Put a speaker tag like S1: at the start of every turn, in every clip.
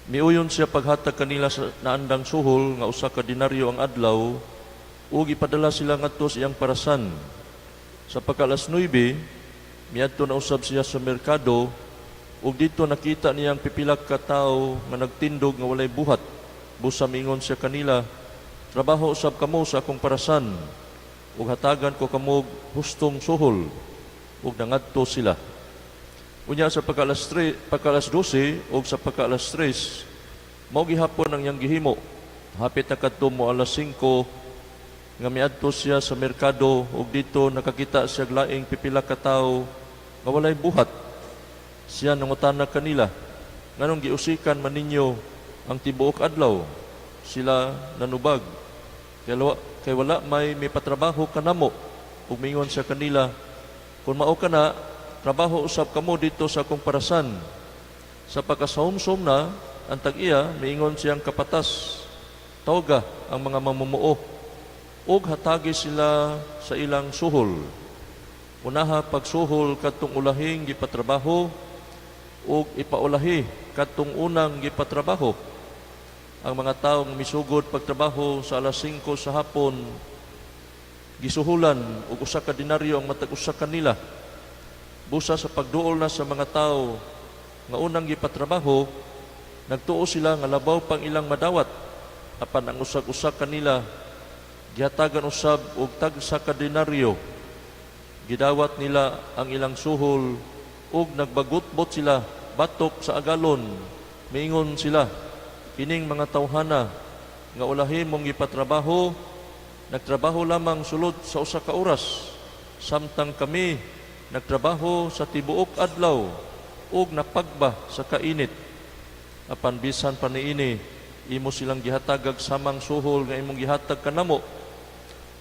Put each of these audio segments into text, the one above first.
S1: Miuyon siya paghatag kanila sa naandang suhol nga usa ka denaryo ang adlaw ug ipadala sila ngadto sa iyang parasan. Sa pagka-alas 9, miadto na usab siya sa merkado ug dito nakita niyang pipila ka tawo nga nagtindog nga walay buhat. Busa mingon siya kanila, "Trabaho usab kamo sa akong parasan ug hatagan ko kamo hustong suhol." Ug nangadto sila. Unya sa pagka-alas 12 ug sa pagka-alas 3, mao gihapon ang iyang gihimo. Hapit na kadto mo alas 5 nga miadto siya sa merkado ug dito nakakita siya laing pipila ka tawo nga walay buhat. Siya nangutana kanila, "Nganong giusikan man ninyo ang tibuok adlaw?" Sila nanubag, kay wala may patrabaho kanamo." Ug mingon siya kanila, "Kung mao kana, trabaho usab kamo dito sa akong parasan." Sa pagkasahumsom na, ang tag-iya, miingon siyang kapatas, "Tawga ang mga mamumuo, ug hatagi sila sa ilang suhol. Unaha pagsuhol kadtong ulahing gipatrabaho, ug ipaulahi kadtong unang gipatrabaho." Ang mga taong misugod pagtrabaho sa alas 5 sa hapon, gisuhulan ug usa ka denaryo ang matag usa kanila. Busa sa pagduol na sa mga tao nga unang gipatrabaho, nagtuo sila nga labaw pang ilang madawat, apan ang usag-usa kanila gihatagan usab og tag sa ka denaryo. Gidawat nila ang ilang suhol ug nagbagutbot sila batok sa agalon. Miingon sila, "Kining mga tawhana nga ulahi mong gipatrabaho, nagtrabaho lamang sulod sa usa ka oras, samtang kami nagtrabaho sa tibuok adlaw ug napagba sa kainit. Apan bisan pa niini, imo silang gihatagag samang suhol nga imong gihatag kanamo."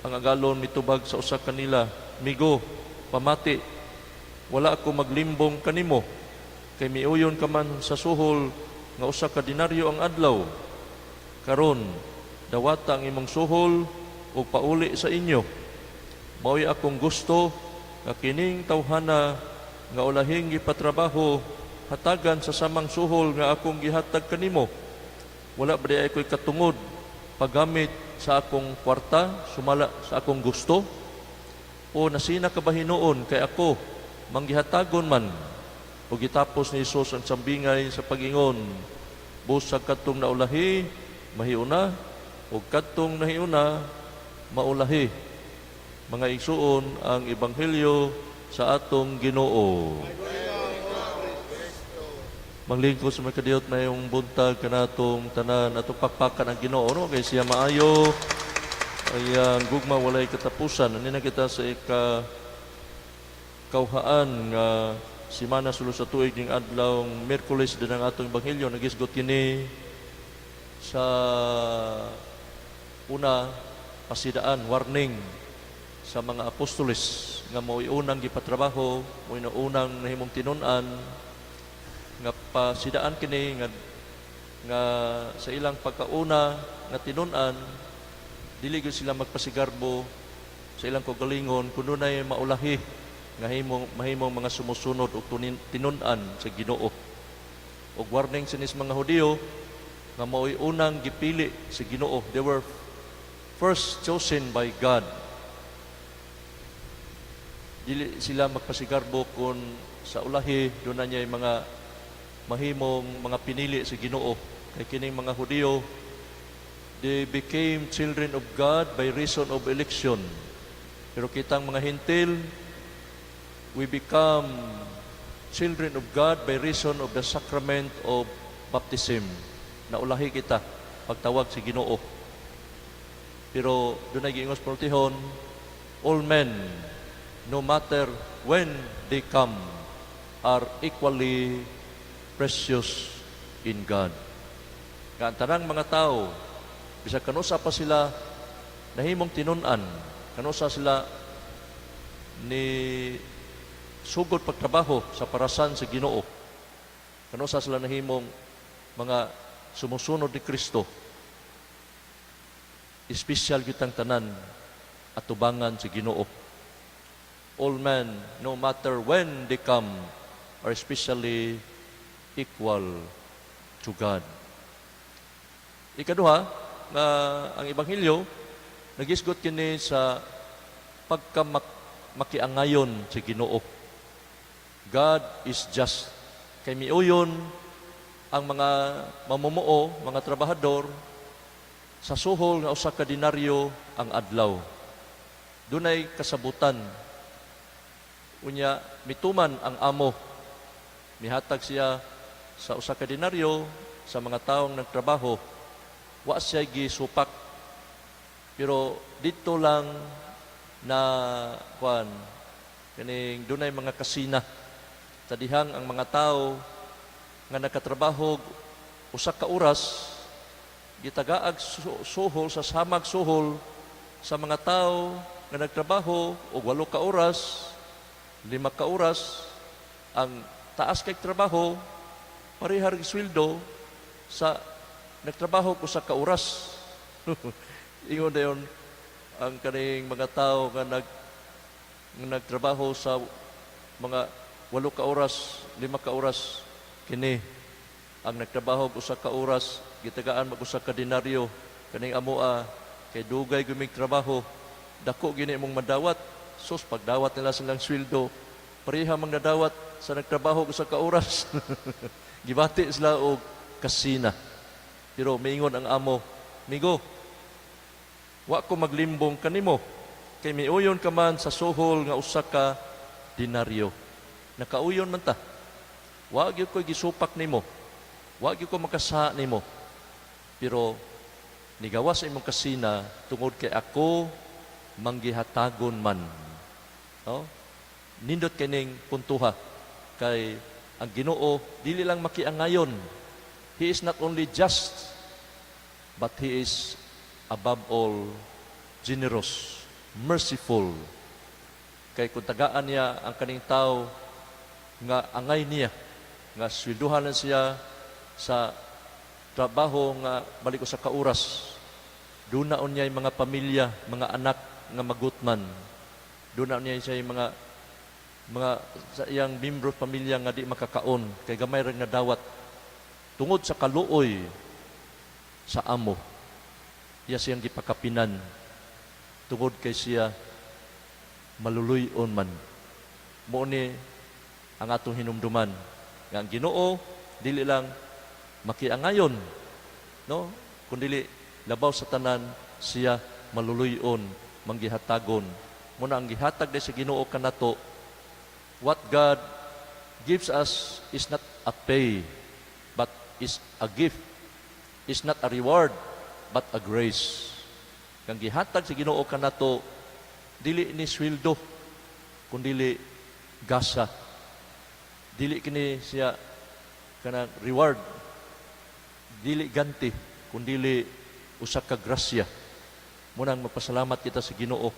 S1: Ang agalon mitubag sa usa kanila, "Migo, pamati, wala ako maglimbong kanimo, kay miuyon ka man sa suhol nga usa ka denaryo ang adlaw. Karon, dawata ang imong suhol ug pauli sa inyo. Mao'y akong gusto nga kining tawhana nga ulahing gipatrabaho hatagan sa samang suhol nga akong gihatag kanimo. Wala ba di ako'y katungod paggamit sa akong kwarta sumala sa akong gusto? O nasina ka ba hinuon kay ako manggihatagon man?" O gitapos ni Hesus ang sambingay sa pag-ingon, "Busag kadtong naulahi, mahiuna, o kadtong nahiuna, maulahi." Mga igsuon, ang ebanghelyo sa atong Ginoo. Manglingkod sa mga kadiyot na yung buntag kanatong tanan atong pakpakan ang Ginoo, no? Kay siya maayo, ay gugma walay katapusan. Ani na kita sa kauhaan nga simana sulod sa tuig ning adlaw Miyerkules din ang atong ebanghelyo. Nagisgot kini sa una pasidaan, warning sa mga apostoles nga mo'y unang gipatrabaho, mo'y unang nahimong tinun-an, nga pasidaan kini nga sa ilang pagkauna nga tinun-an, dili gyud sila magpasigarbo sa ilang kagalingon kuno nay maulahi nga mahimong mga sumusunod og tinun-an sa Ginoo. Og warning sinis mga Hudiyo nga mao'y unang gipili sa Ginoo. They were first chosen by God. Dili sila magpasigarbo kung sa ulahi doon na niya mga mahimong mga pinili sa Ginoo. Kay kining mga Hudiyo, they became children of God by reason of election. Pero kitang mga Hintil, we become children of God by reason of the sacrament of baptism. Naulahi kita pagtawag sa Ginoo. Pero doon ay giingos portihon, all men, no matter when they come, are equally precious in God. Kaya ang tanang mga tao, bisag kanusa pa sila nahimong tinun-an, kanusa sila ni sugod pagtrabaho sa parasan sa Ginoo, kanusa sila nahimong mga sumusunod ni Kristo, espesyal kitang tanan at tubangan sa Ginoo. All men, no matter when they come, are especially equal to God. Ikaduha, nga ang Ebanghelyo, nagisgot kini sa pagkamakiangayon sa Ginoo. God is just. Kay miuyon ang mga mamumuo, mga trabahador, sa suhol nga usa ka denaryo ang adlaw. Dunay kasabutan. Unya, mituman ang amo. Mihatag siya sa usa ka denaryo sa mga taong nagtrabaho. Wa siya gisupak. Pero dito lang na kaning dunay mga kasina. Tadihang ang mga tao nga nakatrabaho usa ka oras gitagaag suhol sa samag suhol sa mga tao nga nagtrabaho og 8 ka oras, 5 ka oras, ang taas kay trabaho parehar og sweldo sa nagtrabaho ko sa ka oras. Ingon dayon ang kaning mga tao nga nagtrabaho sa mga 8 ka oras, 5 ka oras, kini ang nagtrabaho og usa ka oras gitagaan mag usa ka denaryo kaning amoa kay dugay gumig trabaho dako gini imong madawat sus pagdawat nila silang sweldo pareha mang nadawat sa nagtrabaho og usa ka oras. Gibati sila og kasina. Pero miingon ang amo, migo, wa ko maglimbong kanimo kay miuyon ka man sa suhol nga usa ka denaryo. Nakauyon man ta. Wa gyud ko gisupak nimo. Wa gyud ko makasa nimo. Pero nigawas imong kasina tungod kay ako manggihatagon man. No? Nindot kining puntuha kay ang Ginoo dili lang makiangayon. He is not only just, but He is above all generous, merciful. Kay kung tagaan niya ang kaning tao nga angay niya, nga swelduhan na siya sa trabaho nga balik sa kauras. Doon naon niya yung mga pamilya, mga anak nga magutman. Doon naon niya siya yung mga sa iyang membro pamilya nga di makakaon kay gamay ra nga dawat tungod sa kaluoy sa amo. Iya siyang gipakapinan tungod kay siya maluluyon man. Mao ni ang atong hinumduman nga ang Ginoo dili lang makiangayon, no? Kundi labaw sa tanan siya maluluyon, manggihatagon. Muna ang gihatag sa Ginoo kanato, what God gives us is not a pay, but is a gift. Is not a reward, but a grace. Kang gihatag sa Ginoo kanato, dili ni sweldo, kundi gasa. Dili kini siya kanang reward. Dili ganti, kundi usa ka grasya. Munang magpasalamat kita sa Ginoo.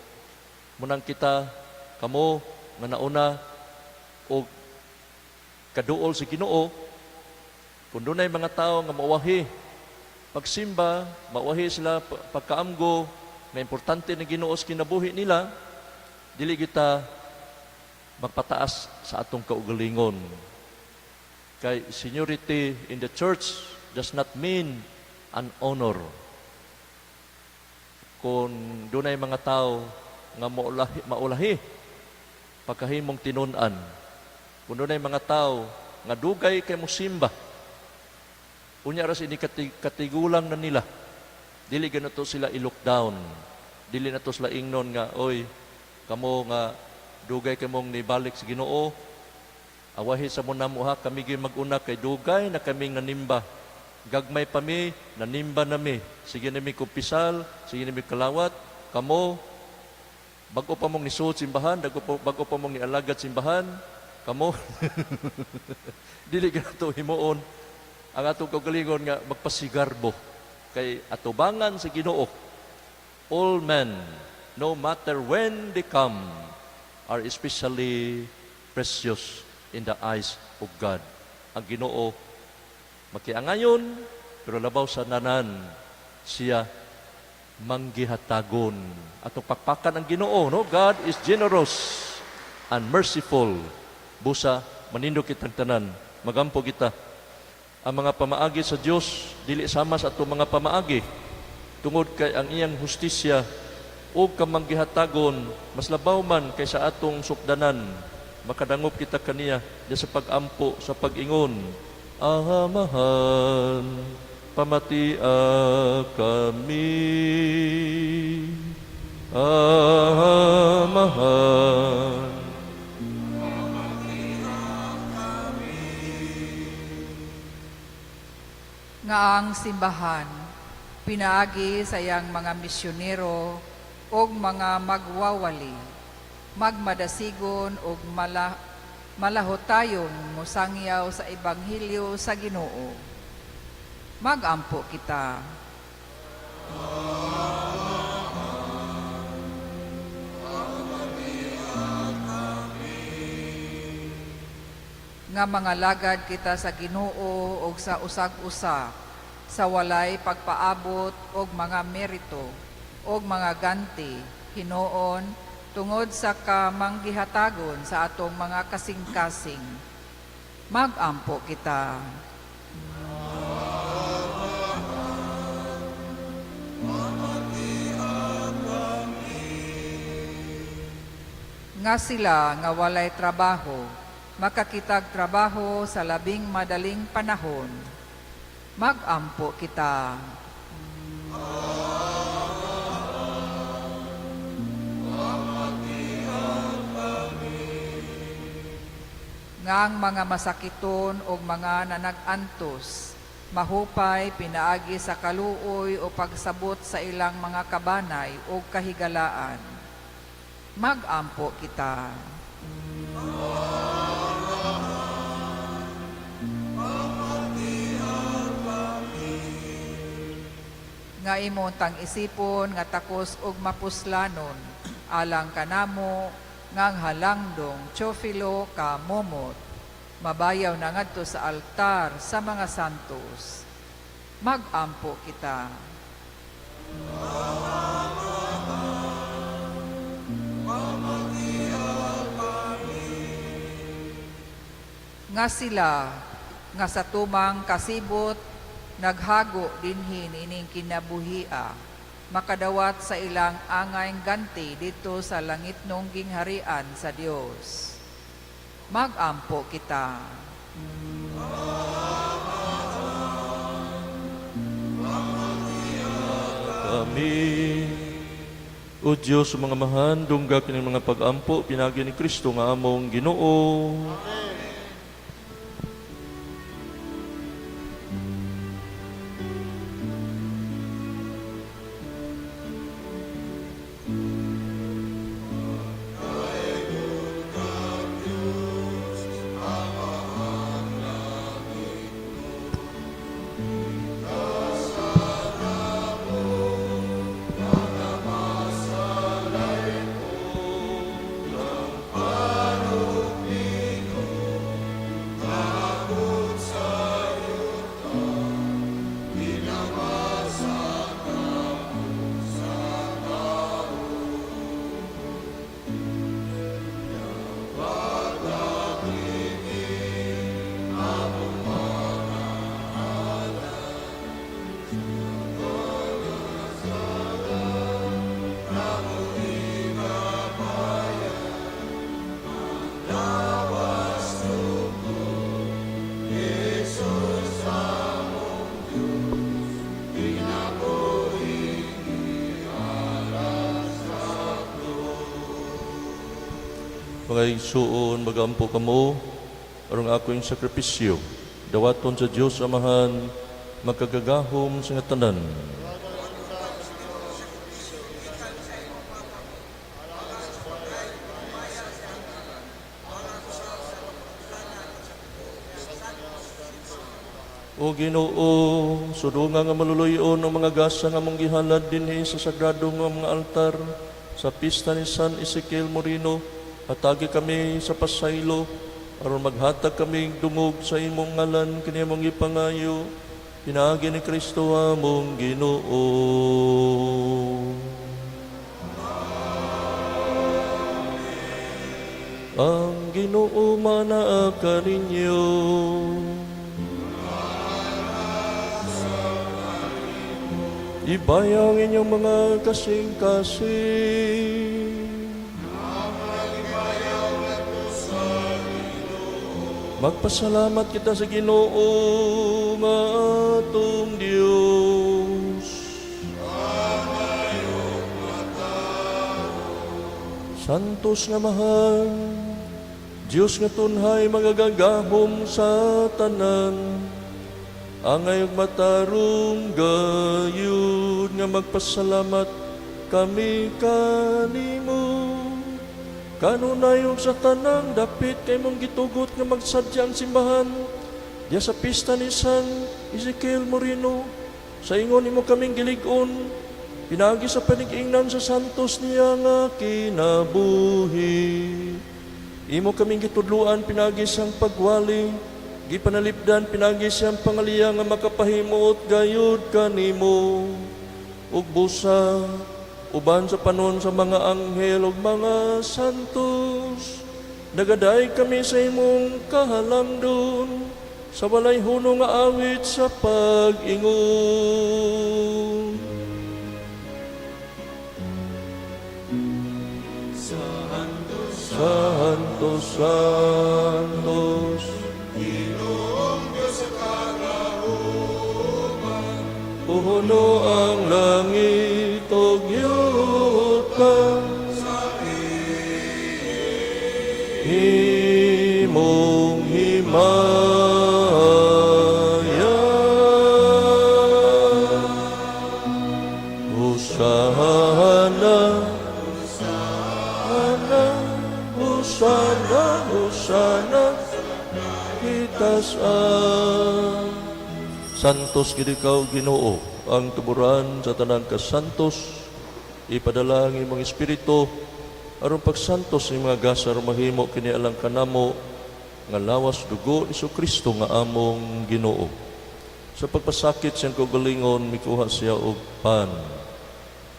S1: Munang kita kamo nga nauna o kaduol sa Ginoo, kung dunay mga tao nga mauwahi, pagsimba, mauwahi sila pagkaamgo, na importante na Ginoo sa kinabuhi nila, dili kita magpataas sa atong kaugalingon. Kay seniority in the church does not mean an honor. Kung dunay mga tao nga maulahi pagkahimong tinunan, kung dunay mga tao nga dugay kay musimba, unya ras ini katigulang na nila, dili ganato sila i-look down, dili na to sila ingnon nga, oy, kamo nga dugay kay mong nibalik sa Ginoo, awahi sa muna mo ha, kami gyud mag-una kay dugay na kaming nanimba. Gagmay pa mi, nanimba nami. Sige nami kumpisal, sige nami kalawat, kamo, bago pa mong nisuot simbahan, bago pa mong nialagad simbahan, kamo, dili ganato himuon ang atong kaugalingon nga magpasigarbo kay atubangan sa Ginoo. All men, no matter when they come, are especially precious in the eyes of God. Ang Ginoo makiangayon, pero labaw sa nanan siya manggihatagon. Atong pakpakan ang Ginoo, no? God is generous and merciful. Busa manindog kitang tanan, magampo kita Ang mga pamaagi sa Dios dili sama sa atong mga pamaagi, tungod kay ang iyang hustisya o kamanggihatagon mas labaw man kaysa atong sukdanan. Makadangop kita kaniya di sa pagampo sa pag-ingon, Amahan, pamatia kami. Amahan.
S2: Nga ang simbahan, pinaagi sa iyang mga misyonero og mga magwawali, magmadasigon og malahotayon musangyaw sa ebanghelyo sa Ginoo. Magampo kita. Nga mga lagad kita sa Ginoo og sa usag-usa, sa walay pagpaabot og mga merito og mga ganti hinuon tungod sa kamanggihatagon sa atong mga kasing-kasing. Magampo kita. Nga sila nga walay trabaho, makakitag trabaho sa labing madaling panahon. Magampo kita. Ngang mga masakiton o mga nanag-antos, mahupay pinaagi sa kaluoy o pagsabot sa ilang mga kabanay o kahigalaan. Magampo kita. Nga imong tang isipon nga takos og mapuslanon alang kanamo ngang halangdong Teofilo ka momot mabayaw na ngadto sa altar sa mga santos. Magampo kita. Nga sila nga sa tumang kasibot naghago dinhi ining kinabuhia, makadawat sa ilang angayng ganti dito sa langitnong gingharian sa Dios. Magampo kita.
S1: Kami, O Diyos, mga mahan, dungga kining mga pag-ampo, pinagi ni Kristo nga among Ginoo. Mga igsuon, magampo kamo, arong ako yung sakripisyo, dawaton sa Diyos Amahan, magkagagahom sa nga tanan. O Ginoo, sudunga nga maluluyon ang mga gasa nga mong gihalad dinhi sa sagrado nga mga altar sa pista ni San Ezekiel Moreno. Hatagi kami sa pasaylo, aron maghatag kami dungog sa imong ngalan, kini mong ipangayo, pinaagi ni Kristo among Ginoo. Ang Ginoo manaa kaninyo. Ibayang inyong mga kasing-kasing. Magpasalamat kita sa Ginoo nga atong Dios. Santos nga mahal, Diyos nga tunhay magagagahom sa tanan, angay ug matarong gayud nga magpasalamat kami kanimo. Kanunay ug sa tanang dapit kay mong gitugot nga magsadya ang simbahan diya sa pista ni San Ezekiel Moreno. Sa ingon nimo kaming gilig-on, pinagi sa panig-ingnan sa santos niya nga kinabuhi. Imo kaming gitudluan pinagi siyang pagwali, gipanalipdan pinagi siyang pangaliya nga makapahimuot gayud kanimo. Ug busa uban sa panon sa mga anghel ug mga santos, nagaday kami sa imong kahalamdon sa walay hunong nga awit sa pag-ingon. Santos, Santos, Ginoong Diyos sa kalauban, puno ang langit o yuta, sa imong himaya. Hosana, Hosana, Hosana, itaas. Santos gid ikaw Ginoo, ang tuburan sa tanang kasantos. Ipadala ang imong espiritu aron pagsantos ng mga gasar mahimo kini alang kanamo nga lawas dugo ni Kristo nga among Ginoo. Sa pagpasakit siyang kaugalingon mikuha siya og pan.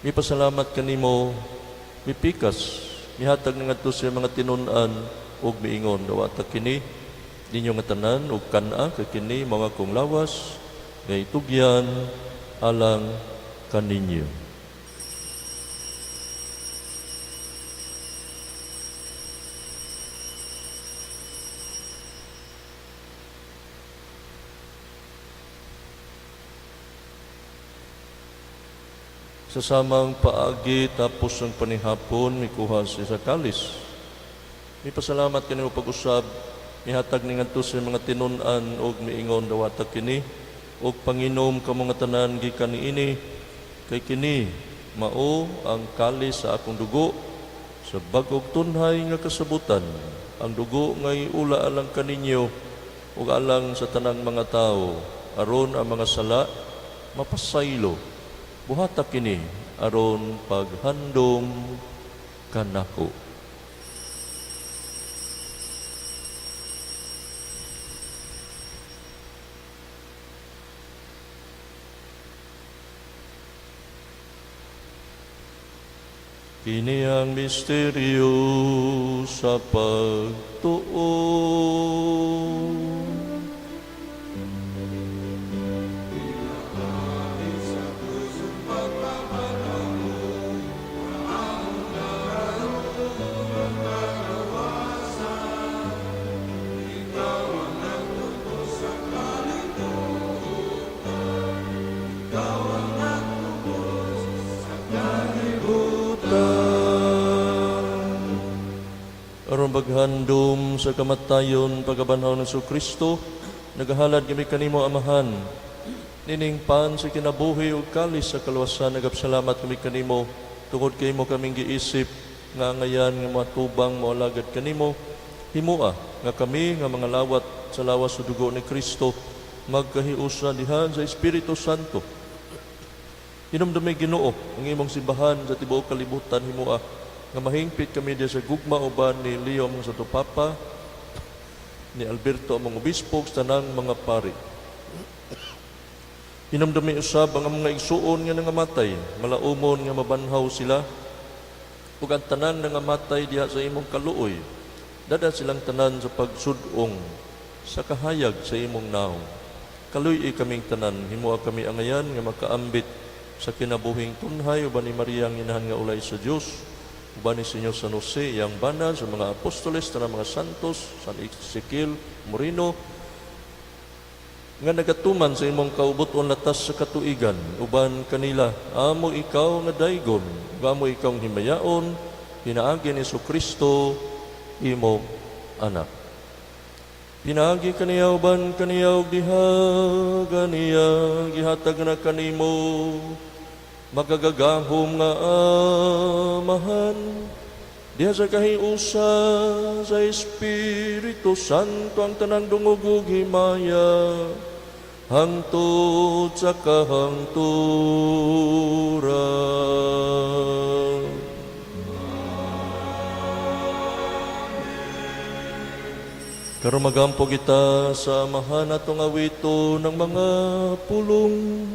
S1: Mipasalamat kanimo, mipikas, mihatag na ngadto sa mga tinun-an ug miingon dawata kini ninyo nga tanan ug kana kay kini mga kong lawas nga itugyan alang kaninyo. Sa samang paagi tapos ang panihapon mikuha siya sa kalis. Mipasalamat kanimo pag-usab, mihatag ni ngadto sa mga tinun-an ug miingon dawata kini ug panginom ka mga tanan gikan niini kay kini mao ang kalis sa akong dugo sa bag-ong tunhay nga kasabutan, ang dugo nga iula alang kaninyo ug alang sa tanang mga tao aron ang mga sala mapasaylo. Buhata kini aron paghandom kanako. Kini ang misteryo sa pagtuo. Aron maghandom sa kamatayon pagabanhaw ng Kristo, nagahalad kami kanimo amahan. Nining pan sa kinabuhi ug kalis sa kaluwasan, nagapasalamat kami kanimo tungod kay mo kaming giisip nga ngayan nga matubang moalagad kanimo. Himua nga kami nga mga lawat sa lawas sa dugo ni Kristo magkahiusa dihan sa Espiritu Santo. Hinumdumi Ginoo ang imong simbahan sa tibuok kalibutan. Himua nga mahingpit kami diya sa gugma uban ni Leon sa Tupapa, ni Alberto among obispo sa tanang mga pari. Hinumdumi usab ang mga igsuon nga nangamatay, malaumon nga mabanhaw sila, ug ang tanan nangamatay diha sa imong kaluoy, dada silang tanan sa pagsudong sa kahayag sa imong naong. Kaluy kaming tanan, himua kami angayan nga makaambit sa kinabuhing tunhay, uban ni Maria ang inahan nga ulay sa Dios, uban ni Senyor San Jose, iyang banal, sa mga apostoles, sa mga santos, San Ezekiel Moreno, nga nagatuman sa imong kaubuton latas sa katuigan, uban kanila, amo ikaw nga daygon, amo ikaw ang himayaon, hinaagi ni Kristo imong anak. Pinagi kaniya uban kaniya og diha kaniya gihatag na kanimo magagagahom nga amahan diha sa kahiusa sa Espiritu Santo ang tanang dungog ug himaya hangtod sa kahangturan. Karon magampo kita sa amahan atong awito ng mga pulong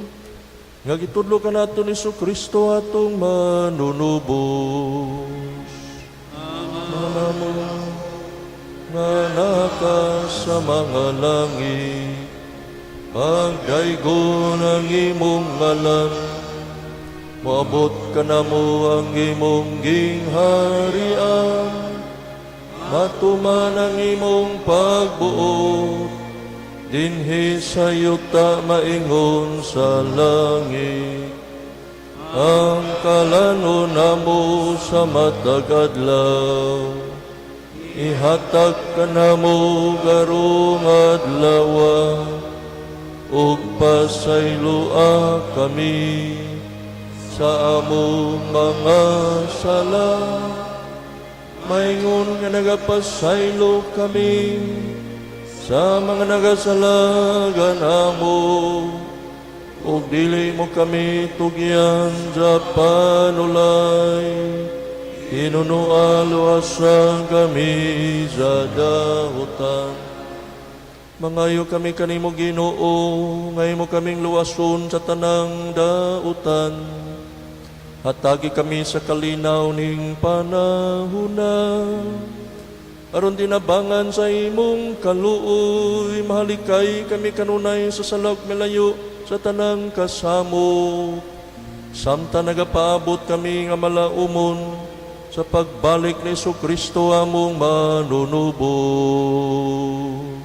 S1: nga gitudlo ka nato ni Kristo atong manunubos. Manamo nga naka sa mga langit, pagdaygon ang imong ngalan, moabot ka na mo ang imong gingharian, matuman ang imong pagbuot, dinhi sa yuta maingon sa langit. Ang kalanon namo sa matag adlaw, ihatag ka namo garong adlaw, ug pasayloa kami sa among mga sala. Maingon nga nagapasaylo kami sa mga nagasalagan amo, ug dili mo kami tugyan sa panulay, hinunualuasan kami sa dahutan. Mangayo kami kanimo Ginoo, ngayo mo kaming luwason sa tanang dautan. Hatagi kami sa kalinaw ning panahuna, aron tinabangan sa imong kaluoy, mahalikay kami kanunay sa salag melayo sa tanang kasamo. Samtang nagapaabot kami nga malaumon sa pagbalik ni Kristo among manunubos.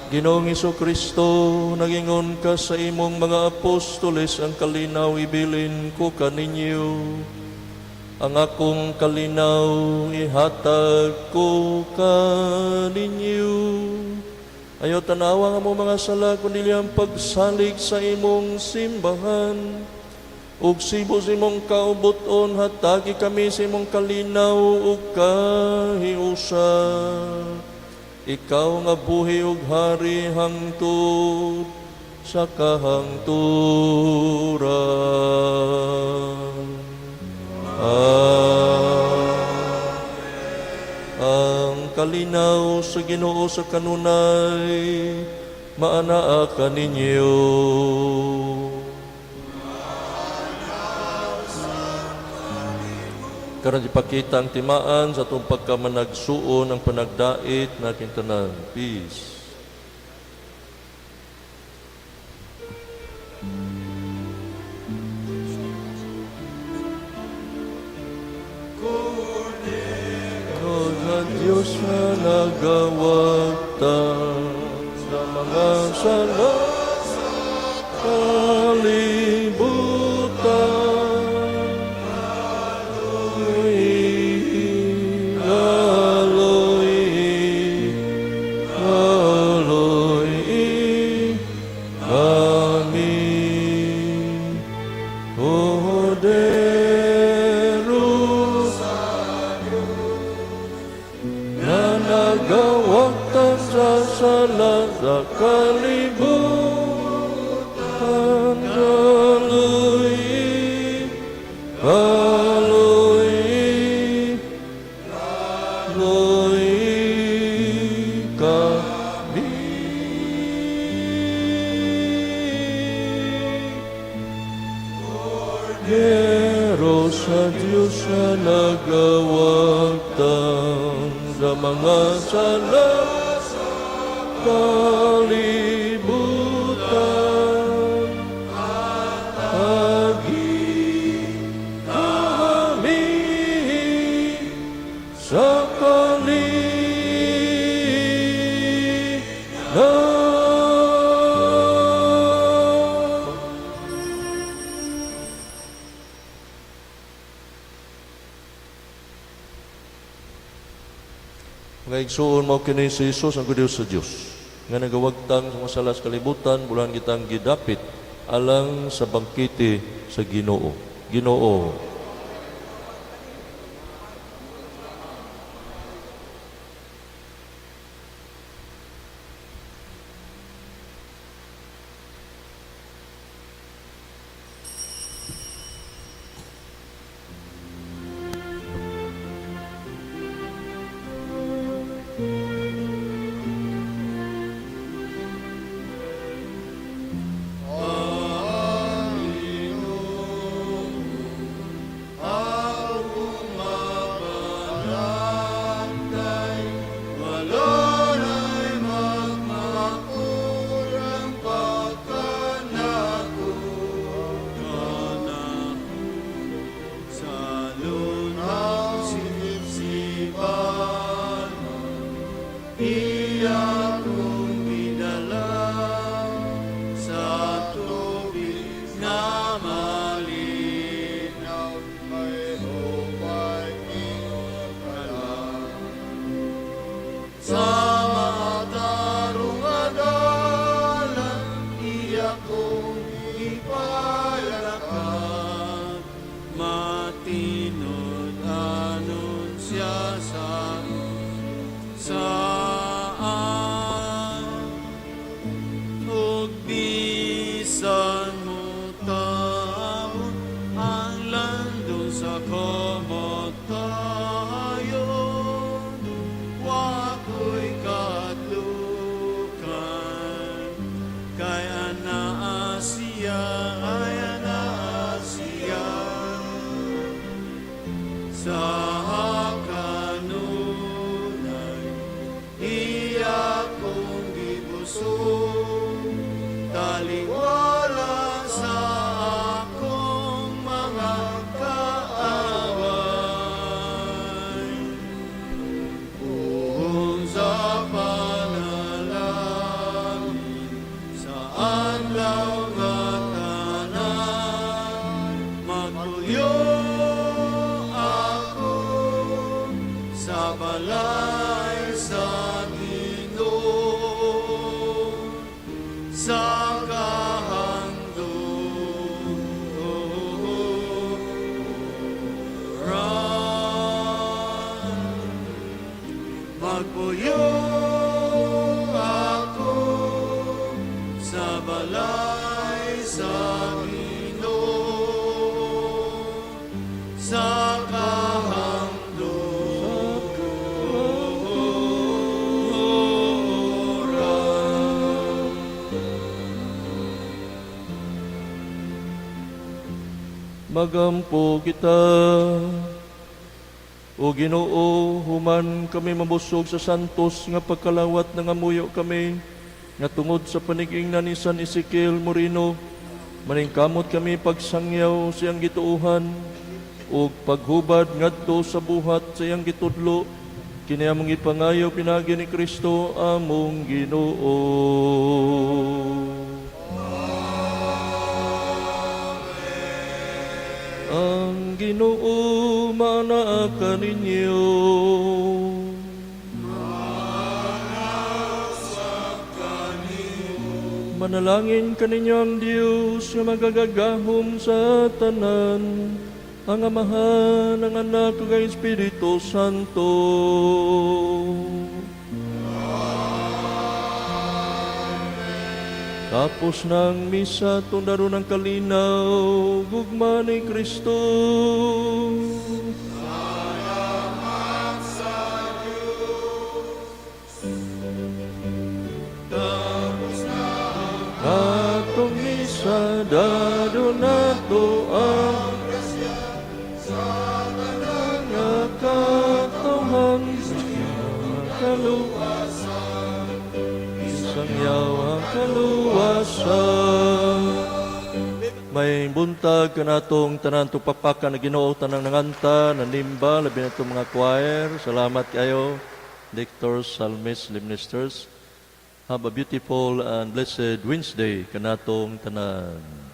S1: Ginoong Kristo, nagingon ka sa imong mga apostoles, ang kalinaw ibilin ko kaninyo. Ang akong kalinaw ihatag ko kaninyo. Ayaw tanawa nga mo mga sala, kundi ang pagsalig sa imong simbahan. Ug sibo sa imong kaubuton, hatagi kami sa imong kalinaw ug kahiusa. Ikaw nga buhi ug hari hangtod sa kahangturan. Ang kalinaw sa Ginoo sa kanunay, maanaa ka ninyo. Karon ipakita ang timaan sa atong pagkamanagsuon ang panagdait na aking tanan. Peace. Sa Diyos na nagawagtan sa mga sala kalibutan. Sa kalibutan kaloy kami. Yeah. Pero sa Diyos siya nagawagtang sa mga sala kalibutan. Agi kami sa kalibutan. Mga igsuon mao kini si Jesus ang Dios sa Dios. Nga nagawagtang sa masalas kalibutan, bulan kitang gidapit alang sa bangkite sa Ginoo. Ginoo,
S3: matinod anunsya saan ug bisan mo taon ang landong sa kamatayon, wako'y katlukan kay anaa siya sa kanunay iya kong gibusog, taliwala sa akong mga kaaway. Kung sa panalangin sa adlaw nga tanan, magpuyo sa balay sa Ginoo, sa kahandooran. Magpuyo ako sa balay sa Ginoo, sa
S1: magampo kita. O Ginoo, human kami mabusog sa santos nga pagkalawat nga ngamuyo kami, nga tungod sa paniging na ni San Ezekiel Moreno, maningkamot kami pagsangyaw sa iyang gituuhan, o paghubad ngadto sa buhat sa iyang gitudlo, kini among ipangayo pinagi ni Kristo among Ginoo. Ang Ginoo manaa kaninyo. Manalangin kaninyo ang Dios nga magagagahom sa tanan, ang Amahan, ang Anak, ug ang Espiritu Santo. Tapos ng misa, tundaro ng kalinaw, gugma ni Kristo.
S3: salamat sa Diyos. Tapos na
S1: Atong misa, dado nato ang buntag kanatong tanan tupakpakan na Ginoo, tanang nanganta, nanimba, labi na itong mga choir. Salamat kayo, lectors, psalmists, ministers. Have a beautiful and blessed Wednesday kanatong tanan.